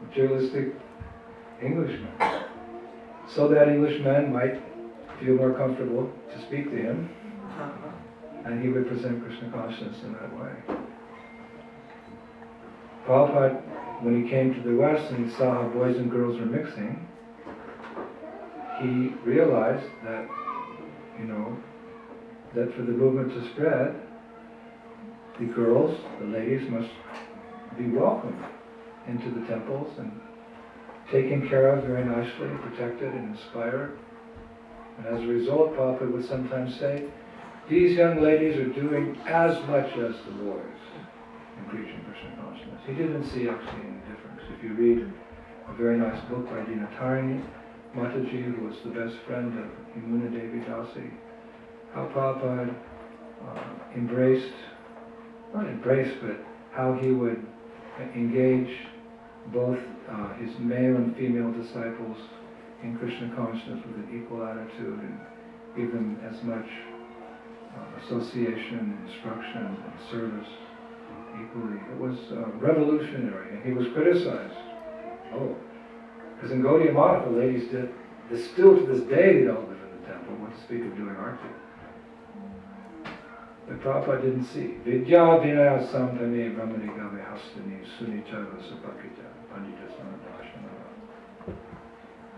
materialistic Englishman. So that Englishman might feel more comfortable to speak to him, and he would present Krishna consciousness in that way. Prabhupada, when he came to the West and he saw how boys and girls were mixing, he realized that, that for the movement to spread, the girls, the ladies, must be welcomed into the temples and taken care of very nicely, protected and inspired. And as a result, Prabhupada would sometimes say, these young ladies are doing as much as the boys in preaching Krishna consciousness. He didn't see actually any difference. If you read a very nice book by Dinatarini Mataji, who was the best friend of Yamuna Devi Dasi, how Prabhupada but how he would engage both his male and female disciples in Krishna consciousness with an equal attitude and give them as much association, instruction, and service equally. It was revolutionary, and he was criticized. Because in Gaudiya Math, the ladies did, still to this day they don't live in the temple, what to speak of doing arti. But Prabhupada didn't see. Vidya vinaya samdhane brahmani gave hastani sunita vasapakita pandita samadashana.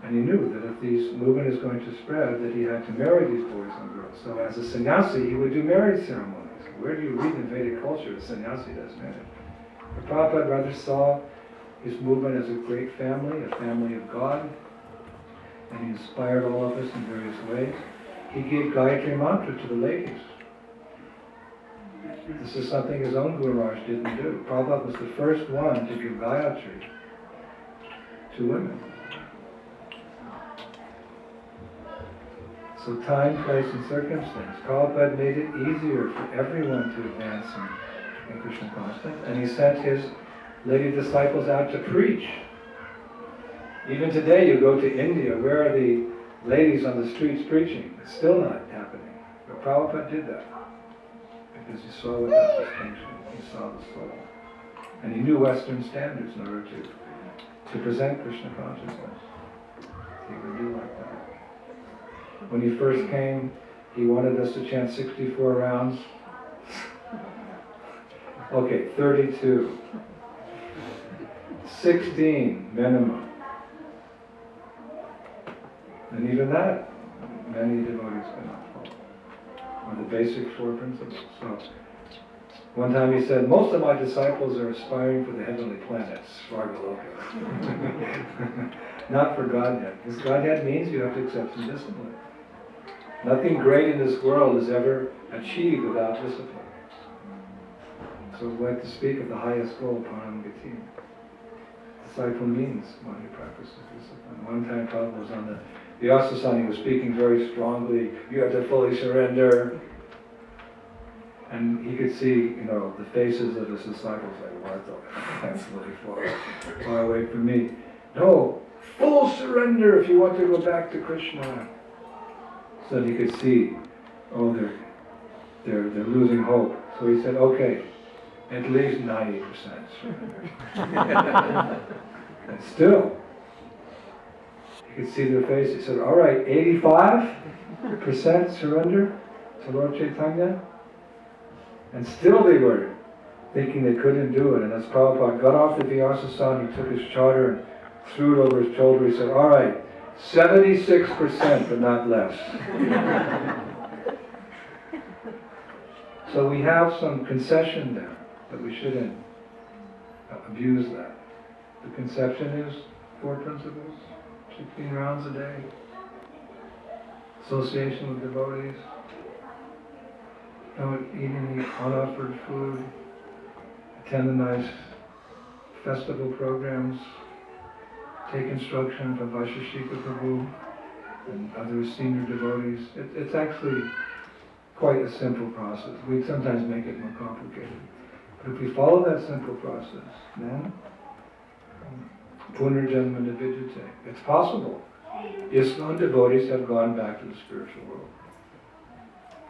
And he knew that if this movement is going to spread, that he had to marry these boys and girls. So as a sannyasi, he would do marriage ceremonies. Where do you read in Vedic culture a sannyasi does marriage? But Prabhupada rather saw his movement as a great family, a family of God, and he inspired all of us in various ways. He gave Gayatri mantra to the ladies. This is something his own Guru Maharaj didn't do. Prabhupada was the first one to give Gayatri to women. So time, place, and circumstance. Prabhupada made it easier for everyone to advance in Krishna consciousness, and he sent his lady disciples out to preach. Even today you go to India, where are the ladies on the streets preaching? It's still not happening. But Prabhupada did that. Because he saw without distinction, he saw the soul. And he knew Western standards in order to present Krishna consciousness. He would do like that. When he first came, he wanted us to chant 64 rounds. Okay, 32. 16 minimum. And even that, many devotees cannot follow. Or the basic four principles. So, one time he said, most of my disciples are aspiring for the heavenly planets, Svargaloka. Not for Godhead. Because Godhead means you have to accept some discipline. Nothing great in this world is ever achieved without discipline. So we like to speak of the highest goal, Paramagati. Disciple means one who practices discipline. One time Prabhupada was on the Vyasasana, he was speaking very strongly, you have to fully surrender. And he could see, the faces of his disciples like, what the, that's really far away from me. No, full surrender if you want to go back to Krishna. So he could see, they're losing hope. So he said, okay, at least 90% surrender. And still, he could see their face. He said, all right, 85% surrender to Lord Chaitanya. And still they were thinking they couldn't do it. And as Prabhupada got off the Vyasasana, he took his charter and threw it over his shoulder. He said, all right, 76%, but not less. So we have some concession there, but we shouldn't abuse that. The conception is 4 principles, 16 rounds a day, association with devotees, don't eat any unoffered food, attend the nice festival programs, take instruction from Vaisheshika Prabhu and other senior devotees. It's actually quite a simple process. We sometimes make it more complicated. But if we follow that simple process, then Punarjanma Nividyate. It's possible. ISKCON devotees have gone back to the spiritual world.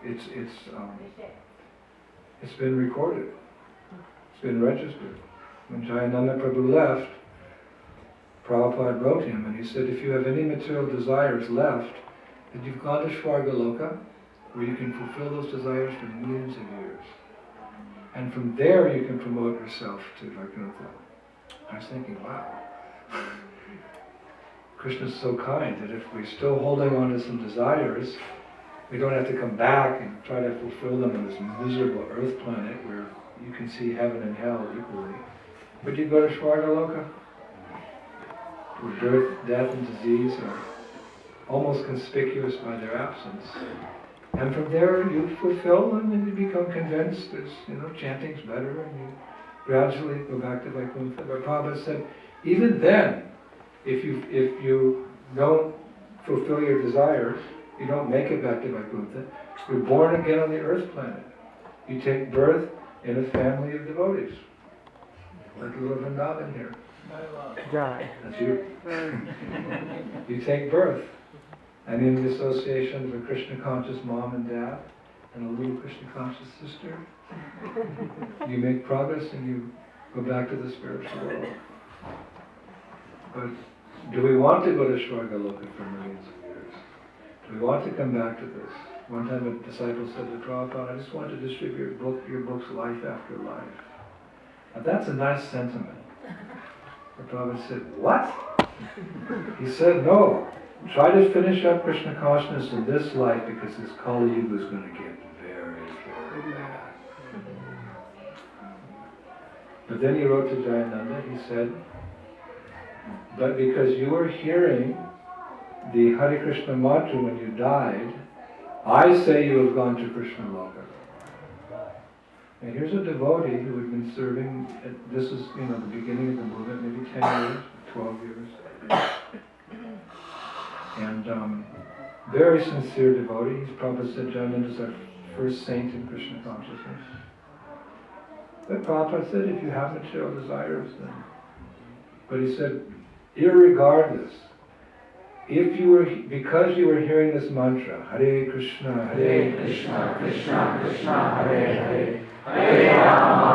It's been recorded. It's been registered. When Jayananda Prabhu left, Prabhupada wrote him and he said, if you have any material desires left, then you've gone to Svargaloka, where you can fulfill those desires for millions of years. And from there you can promote yourself to Vaikuntha. I was thinking, wow, Krishna's so kind that if we're still holding on to some desires, we don't have to come back and try to fulfill them on this miserable earth planet where you can see heaven and hell equally. But you go to Svargaloka, where birth, death, and disease are almost conspicuous by their absence. And from there you fulfill them and you become convinced that, chanting's better, and you gradually go back to Vaikuntha. But Prabhupada said, even then, if you don't fulfill your desires, you don't make it back to Vaikuntha, you're born again on the earth planet. You take birth in a family of devotees. Like little Vrindavan here. That's you. You take birth. And in the association of a Krishna conscious mom and dad and a little Krishna conscious sister, you make progress and you go back to the spiritual world. But do we want to go to Svargaloka for millions of years? Do we want to come back to this? One time a disciple said to Prabhupada, I just want to distribute your books life after life. Now that's a nice sentiment. The Prabhupada said, what? He said, no. Try to finish up Krishna consciousness in this life because this Kali Yuga is going to get very, very bad. But then he wrote to Jayananda, he said, but because you were hearing the Hare Krishna mantra when you died, I say you have gone to Krishna Loka. And here's a devotee who had been serving, this is the beginning of the movement, maybe 10 years, 12 years. And very sincere devotee. Prabhupada said Jayananda is our first saint in Krishna consciousness. But Prabhupada said, if you have material desires, then. But he said, irregardless, because you were hearing this mantra, Hare Krishna, Krishna Krishna, Hare Hare, Hare Rama,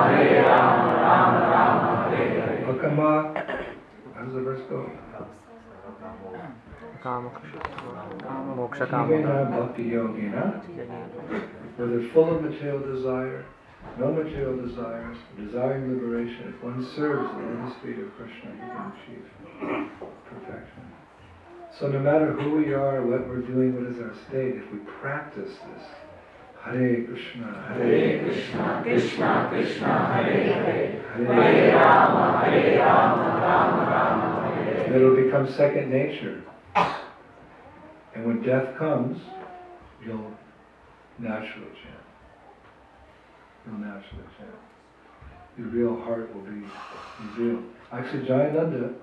Rama, Hare Hare. Akama, how does the verse go? Jivena Bhakti Yogina, where they're full of material desire, no material desires, desiring liberation. If one serves the lotus feet of Krishna, he can achieve perfection. So no matter who we are, what we're doing, what is our state, if we practice this, Hare Krishna, Krishna Krishna, Hare Hare, Hare Rama, Rama Rama, Hare Hare, it'll become second nature. And when death comes, you'll naturally chant. You'll naturally chant. Your real heart will be revealed. Actually, Jayananda,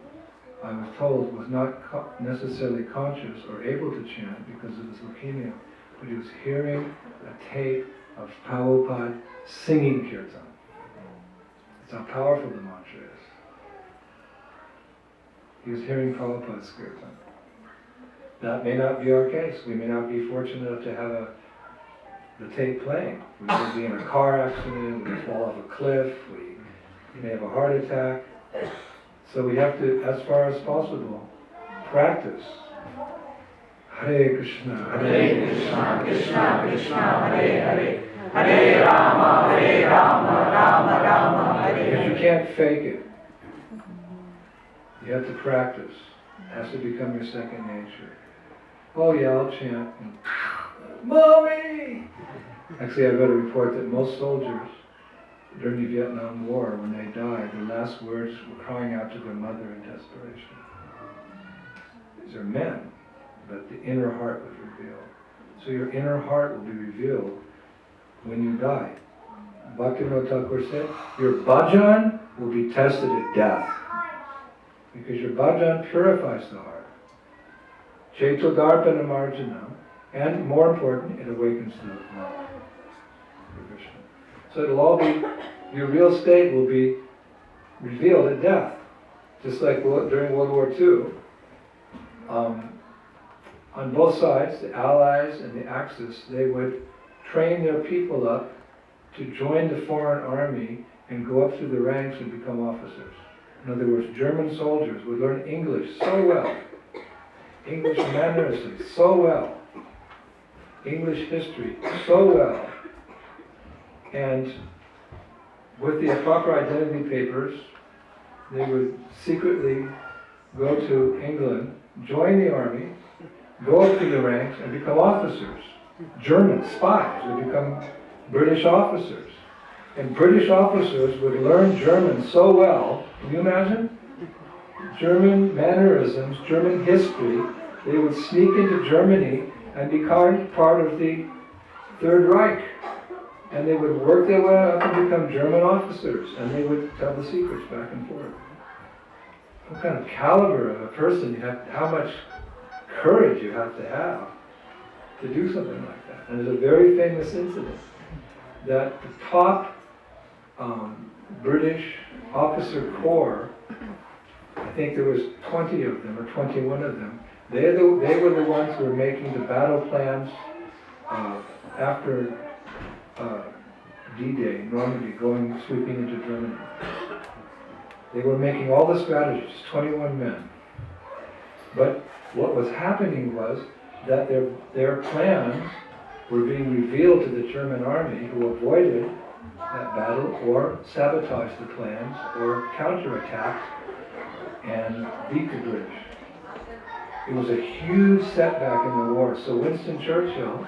I was told, was not necessarily conscious or able to chant because of his leukemia, but he was hearing a tape of Prabhupada singing kirtan. That's how powerful the mantra is. He was hearing Prabhupada's kirtan. That may not be our case. We may not be fortunate enough to have the tape playing. We may be in a car accident, we may fall off a cliff, we may have a heart attack. So we have to, as far as possible, practice. Hare Krishna, Krishna Krishna, Hare Hare, Hare Rama, Rama Rama, Hare Hare. If you can't fake it, you have to practice. It has to become your second nature. Oh yeah, I'll chant. Mommy! Actually, I've got a report that most soldiers during the Vietnam War, when they died, their last words were crying out to their mother in desperation. These are men, but the inner heart was revealed. So your inner heart will be revealed when you die. Bhaktivinoda Thakur said, your bhajan will be tested at death. Because your bhajan purifies the heart. Chaitodarpana marjana, and more important, it awakens the love for Krishna. So it'll all be, your real state will be revealed at death. Just like during World War II, on both sides, the Allies and the Axis, they would train their people up to join the foreign army and go up through the ranks and become officers. In other words, German soldiers would learn English so well, English mannerisms so well, English history so well, and with the proper identity papers, they would secretly go to England, join the army, go up through the ranks and become officers. German spies would become British officers. And British officers would learn German so well, can you imagine? German mannerisms, German history. They would sneak into Germany and become part of the Third Reich. And they would work their way up and become German officers. And they would tell the secrets back and forth. What kind of caliber of a person you have, how much courage you have to do something like that. And there's a very famous incident that the top British officer corps, I think there was 20 of them or 21 of them, they were the ones who were making the battle plans after D-Day, Normandy, sweeping into Germany. They were making all the strategies, 21 men. But what was happening was that their plans were being revealed to the German army, who avoided that battle or sabotaged the plans or counterattacked and beat the British. It was a huge setback in the war. So Winston Churchill,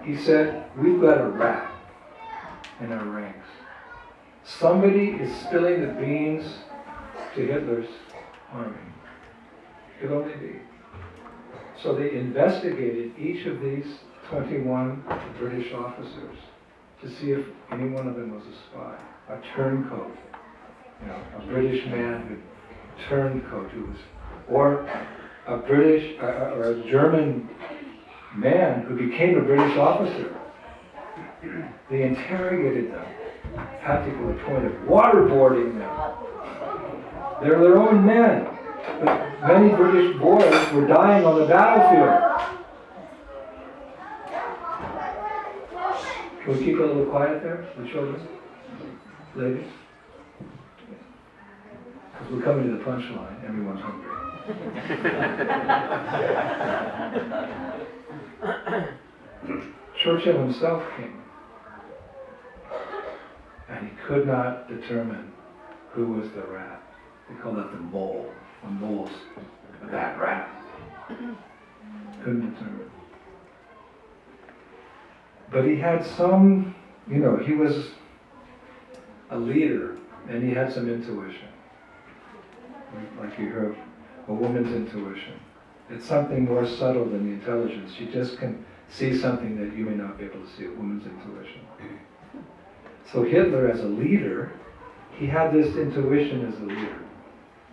he said, we've got a rat in our ranks. Somebody is spilling the beans to Hitler's army. It could only be. So they investigated each of these 21 British officers to see if any one of them was a spy, a turncoat, a British man who turncoat, or a British or a German man who became a British officer. They interrogated them, had to the point of waterboarding them. They're their own men, but many British boys were dying on the battlefield. Can we keep a little quiet there, the children? Ladies? Because we're coming to the punchline. Everyone's hungry. Churchill himself came. And he could not determine who was the rat. They call that the mole. A mole's a bad rat. Couldn't determine. But he had some, he was a leader, and he had some intuition. Like you hear of a woman's intuition. It's something more subtle than the intelligence. She just can see something that you may not be able to see, a woman's intuition. So Hitler, as a leader, he had this intuition as a leader.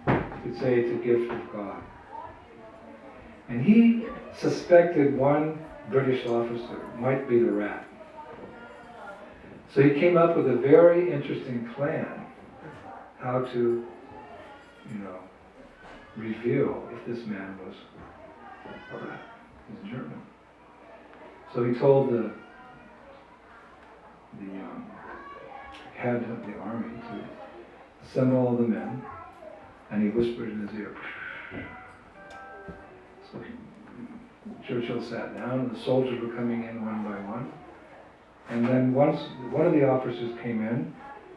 You could say it's a gift of God. And he suspected one British officer might be the rat. So he came up with a very interesting plan how to, reveal if this man was a rat. He's German. So he told the head of the army to assemble all the men, and he whispered in his ear. So Churchill sat down, and the soldiers were coming in one by one. And then once one of the officers came in,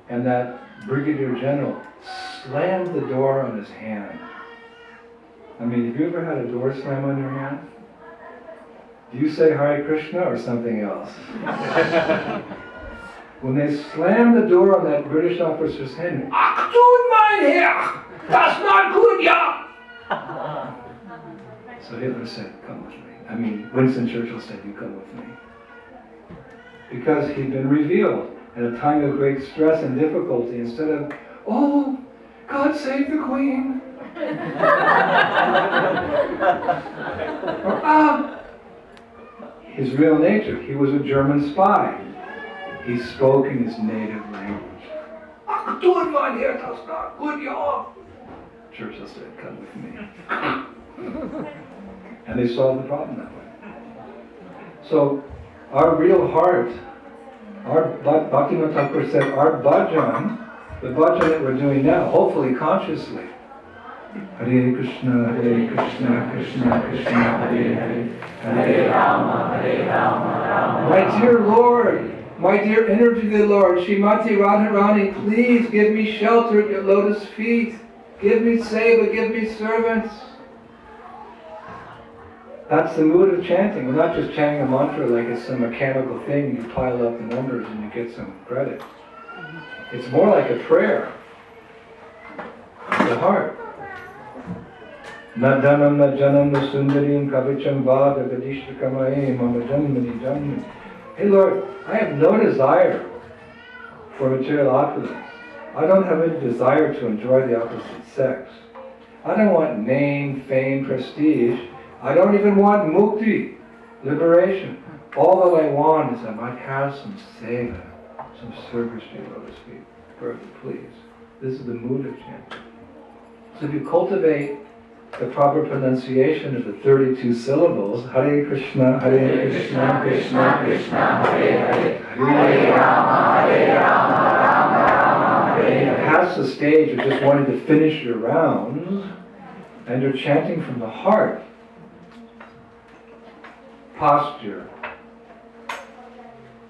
and that brigadier general slammed the door on his hand. I mean, have you ever had a door slam on your hand? Do you say Hare Krishna or something else? When they slammed the door on that British officer's hand, "Achtung, mein Herr! Das not gut, ja!" So Hitler said, "Come with me." Winston Churchill said, "You come with me." Because he'd been revealed at a time of great stress and difficulty, instead of, "Oh, God save the Queen." Or, his real nature. He was a German spy. He spoke in his native language. "Achtung, mein Herr, das not gut, ja." Churchill said, "Come with me." And they solved the problem that way. So, our real heart, Bhaktivinoda Thakur said, our bhajan the bhajan that we're doing now, hopefully consciously. Hare Krishna, Krishna Krishna, Hare Hare, Hare Rama, Rama. My dear Lord, my dear Indradyumna Lord, Srimati Radharani, please give me shelter at your lotus feet. Give me seva, give me servants. That's the mood of chanting. We're not just chanting a mantra like it's some mechanical thing, you pile up the numbers and you get some credit. It's more like a prayer. The heart. Na dhanam na janam na sundarim kavicham vada gadishta kamae mama janmani janmani. Hey Lord, I have no desire for material opulence. I don't have any desire to enjoy the opposite sex. I don't want name, fame, prestige. I don't even want mukti, liberation. All that I want is I might have some seva, some service to your lotus feet. Perfect, please. This is the mood of chanting. So if you cultivate the proper pronunciation of the 32 syllables, Hare Krishna, Krishna Krishna, Hare Hare, Hare Rama, Rama, Hare Hare. Past the stage of just wanting to finish your rounds, and you're chanting from the heart. Posture,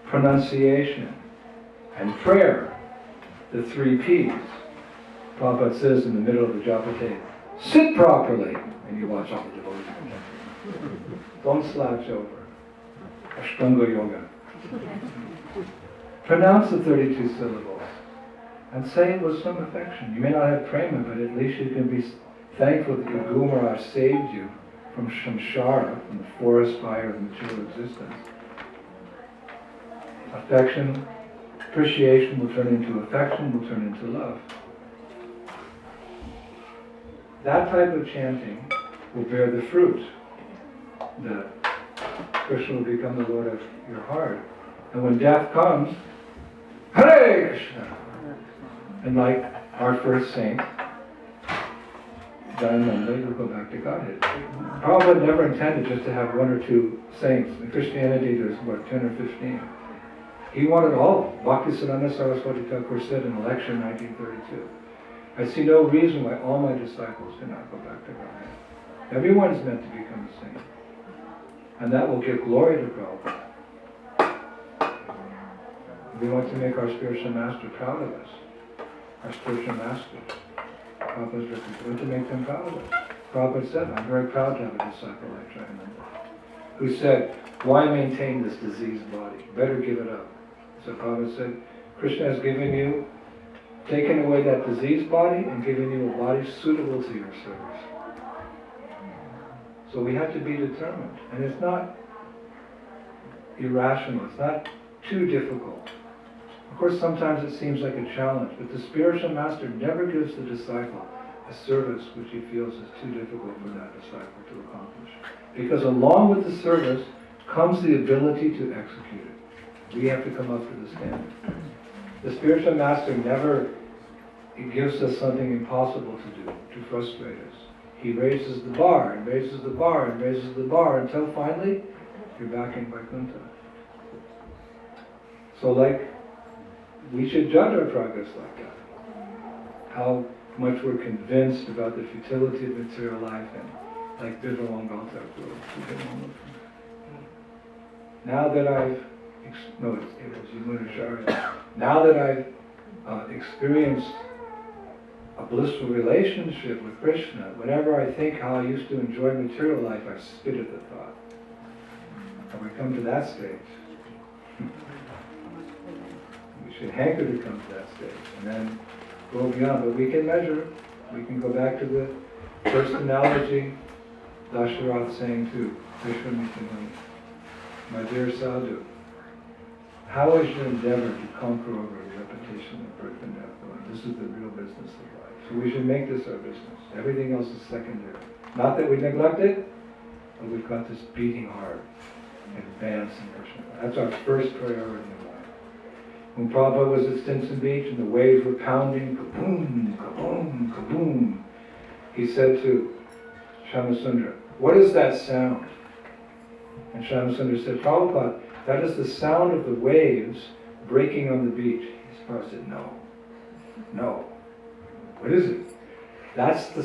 pronunciation, and prayer, the 3 P's. Prabhupada says in the middle of the japa tape, sit properly, and you watch all the devotees. Don't slouch over. Ashtanga yoga. Pronounce the 32 syllables and say it with some affection. You may not have prema, but at least you can be thankful that your Guru Maharaj saved you from samsara, from the forest fire of material existence. Affection, appreciation will turn into affection, will turn into love. That type of chanting will bear the fruit that Krishna will become the Lord of your heart. And when death comes, Hare Krishna! And like our first saint, Dayananda, will go back to Godhead. Prabhupada never intended just to have 1 or 2 saints. In Christianity there's 10 or 15. He wanted all. Bhaktisiddhanta Saraswati Thakur said in a lecture in 1932, I see no reason why all my disciples cannot go back to Godhead. Everyone's meant to become a saint. And that will give glory to Prabhupada. We want to make our spiritual master proud of us. Our spiritual master. Prabhupada's written, we want to make them proud of us. Prabhupada said, I'm very proud to have a disciple like Jayananda, who said, why maintain this diseased body? Better give it up. So Prabhupada said, Krishna has taken away that diseased body and given you a body suitable to your service. So we have to be determined. And it's not irrational. It's not too difficult. Of course, sometimes it seems like a challenge, but the spiritual master never gives the disciple a service which he feels is too difficult for that disciple to accomplish. Because along with the service comes the ability to execute it. We have to come up to the standard. The spiritual master never gives us something impossible to do, to frustrate us. He raises the bar, and raises the bar, and raises the bar, until finally, you're back in Vaikuntha. So we should judge our progress like that. How much we're convinced about the futility of material life, and like Bivalangal Thakur. Now that I've now that I've experienced a blissful relationship with Krishna, whenever I think how I used to enjoy material life, I spit at the thought. And we come to that stage. We should hanker to come to that stage, and then go beyond. But we can measure. We can go back to the first analogy Dasharath saying to Vishwamitra, my dear sadhu, how is your endeavor to conquer over the repetition of birth and death? This is the real business of life. So we should make this our business. Everything else is secondary. Not that we neglect it, but we've got this beating heart and advance in Krishna. That's our first priority in life. When Prabhupada was at Stinson Beach and the waves were pounding, kaboom, kaboom, kaboom, he said to Shamasundara, what is that sound? And Shamasundara said, Prabhupada, that is the sound of the waves breaking on the beach. Prabhupada said, no. No. What is it? That's the